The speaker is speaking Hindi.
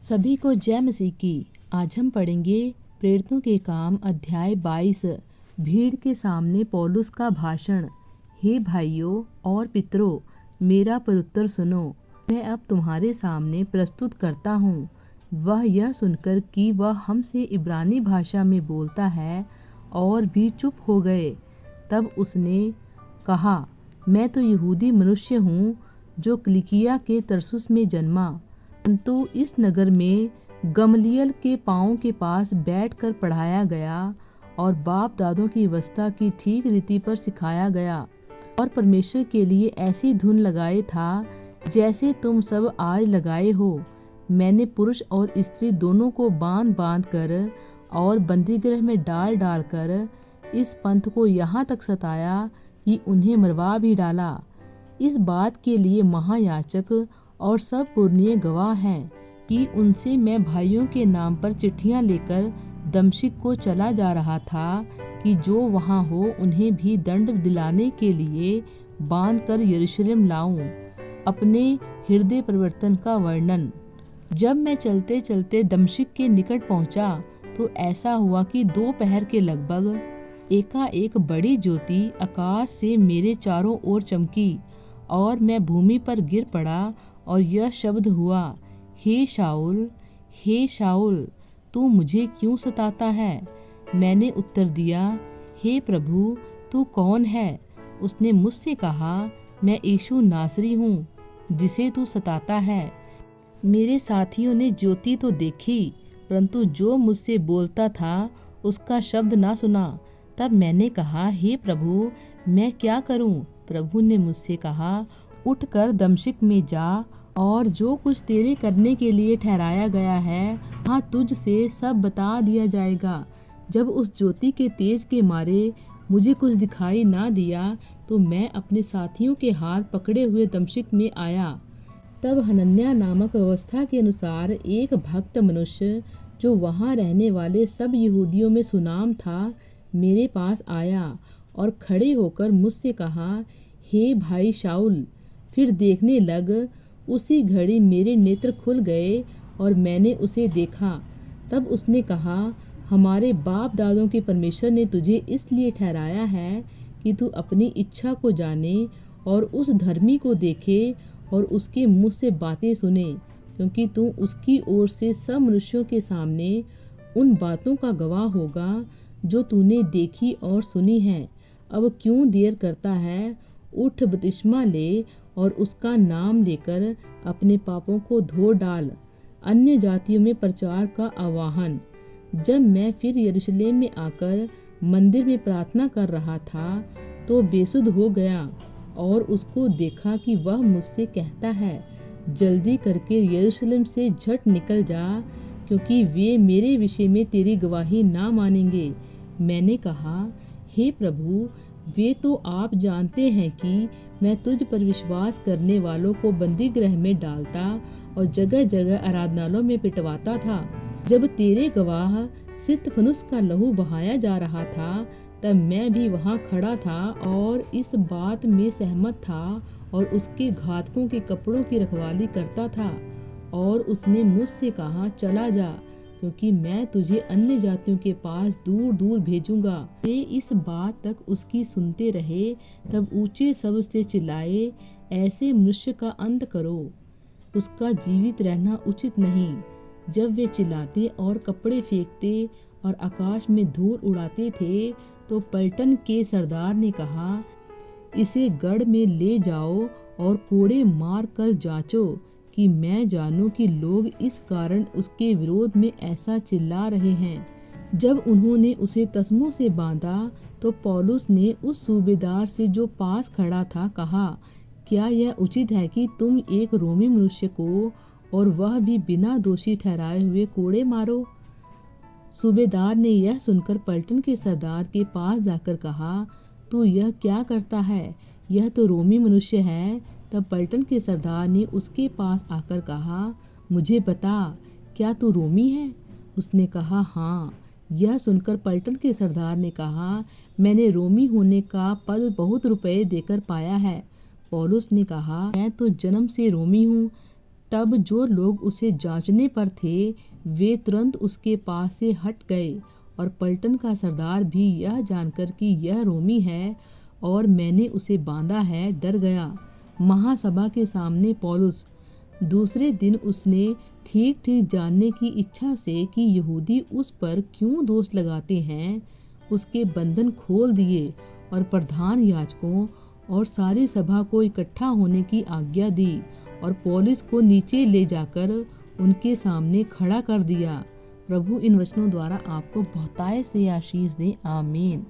सभी को जय मसीह की। आज हम पढ़ेंगे प्रेरितों के काम अध्याय 22। भीड़ के सामने पौलुस का भाषण। हे भाइयों और पितरों, मेरा प्रत्युत्तर सुनो। मैं अब तुम्हारे सामने प्रस्तुत करता हूँ। वह यह सुनकर कि वह हमसे इब्रानी भाषा में बोलता है और भी चुप हो गए। तब उसने कहा, मैं तो यहूदी मनुष्य हूँ जो किलिकिया के तरसुस में जन्मा, परंतु इस नगर में गमलियल के पाँव के पास बैठकर पढ़ाया गया और बाप दादों की व्यवस्था की ठीक रीति पर सिखाया गया और परमेश्वर के लिए ऐसी धुन लगाए था जैसे तुम सब आज लगाए हो। मैंने पुरुष और स्त्री दोनों को बांध बांध कर और बंदीगृह में डाल डाल कर इस पंथ को यहाँ तक सताया कि उन्हें मरवा भी डाला। इस बात के लिए महायाजक और सब पुरनीय गवाह हैं कि उनसे मैं भाइयों के नाम पर चिट्ठियां लेकर दमिश्क को चला जा रहा था कि जो वहां हो उन्हें भी दंड दिलाने के लिए बांध कर यरूशलेम लाऊं। अपने हृदय परिवर्तन का वर्णन। जब मैं चलते चलते दमिश्क के निकट पहुंचा तो ऐसा हुआ कि दोपहर के लगभग एकाएक बड़ी ज्योति आकाश से मेरे चारों ओर चमकी और मैं भूमि पर गिर पड़ा और यह शब्द हुआ, हे शाऊल, तू मुझे क्यों सताता है? मैंने उत्तर दिया, हे प्रभु, तू कौन है? उसने मुझसे कहा, मैं यीशु नासरी हूँ जिसे तू सताता है। मेरे साथियों ने ज्योति तो देखी, परंतु जो मुझसे बोलता था उसका शब्द ना सुना। तब मैंने कहा, हे प्रभु, मैं क्या करूं? प्रभु ने मुझसे कहा, उठकर दमिश्क में जा और जो कुछ तेरे करने के लिए ठहराया गया है वहाँ तुझ से सब बता दिया जाएगा। जब उस ज्योति के तेज के मारे मुझे कुछ दिखाई ना दिया तो मैं अपने साथियों के हाथ पकड़े हुए दमिश्क में आया। तब हनन्याह नामक व्यवस्था के अनुसार एक भक्त मनुष्य जो वहाँ रहने वाले सब यहूदियों में सुनाम था, मेरे पास आया और खड़े होकर मुझसे कहा, हे भाई शाऊल, फिर देखने लग। उसी घड़ी मेरे नेत्र खुल गए और मैंने उसे देखा। तब उसने कहा, हमारे बाप दादों के परमेश्वर ने तुझे इसलिए ठहराया है कि तू अपनी इच्छा को जाने और उस धर्मी को देखे और उसके मुँह से बातें सुने, क्योंकि तू उसकी ओर से सब मनुष्यों के सामने उन बातों का गवाह होगा जो तूने देखी और सुनी है। अब क्यों देर करता है? उठ, बपतिस्मा ले और उसका नाम लेकर अपने पापों को धो डाल। अन्य जातियों में प्रचार का आह्वान। जब मैं फिर यरूशलेम में आकर मंदिर में प्रार्थना कर रहा था तो बेसुध हो गया और उसको देखा कि वह मुझसे कहता है, जल्दी करके यरूशलेम से झट निकल जा, क्योंकि वे मेरे विषय में तेरी गवाही ना मानेंगे। मैंने कहा, हे प्रभु, वे तो आप जानते हैं कि मैं तुझ पर विश्वास करने वालों को बंदी गृह में डालता और जगह जगह आराधनालयों में पिटवाता था। जब तेरे गवाह स्तिफनुस का लहू बहाया जा रहा था तब मैं भी वहाँ खड़ा था और इस बात में सहमत था और उसके घातकों के कपड़ों की रखवाली करता था। और उसने मुझसे कहा, चला जा, क्योंकि मैं तुझे अन्य जातियों के पास दूर दूर भेजूंगा। वे इस बात तक उसकी सुनते रहे। तब ऊंचे शब्द से चिल्लाए, ऐसे मनुष्य का अंत करो, उसका जीवित रहना उचित नहीं। जब वे चिल्लाते और कपड़े फेंकते और आकाश में धूल उड़ाते थे तो पलटन के सरदार ने कहा, इसे गढ़ में ले जाओ और कोड़े मार कर जांचो कि मैं जानूं कि लोग इस कारण उसके विरोध में ऐसा चिल्ला रहे हैं। जब उन्होंने उसे तस्मों से बांधा तो पौलुस ने उस सूबेदार से जो पास खड़ा था कहा, क्या यह उचित है कि तुम एक रोमी मनुष्य को और वह भी बिना दोषी ठहराए हुए कोड़े मारो? सूबेदार ने यह सुनकर पलटन के सरदार के पास जाकर कहा, तू यह क्या करता है? यह तो रोमी मनुष्य है। तब पलटन के सरदार ने उसके पास आकर कहा, मुझे बता, क्या तू रोमी है? उसने कहा, हाँ। यह सुनकर पलटन के सरदार ने कहा, मैंने रोमी होने का पद बहुत रुपये देकर पाया है। पौलुस ने कहा, मैं तो जन्म से रोमी हूँ। तब जो लोग उसे जांचने पर थे वे तुरंत उसके पास से हट गए, और पलटन का सरदार भी यह जानकर कि यह रोमी है और मैंने उसे बांधा है, डर गया। महासभा के सामने पौलुस। दूसरे दिन उसने ठीक ठीक जानने की इच्छा से कि यहूदी उस पर क्यों दोष लगाते हैं, उसके बंधन खोल दिए और प्रधान याजकों और सारी सभा को इकट्ठा होने की आज्ञा दी और पौलुस को नीचे ले जाकर उनके सामने खड़ा कर दिया। प्रभु इन वचनों द्वारा आपको बहुतायत से आशीष दे। आमीन।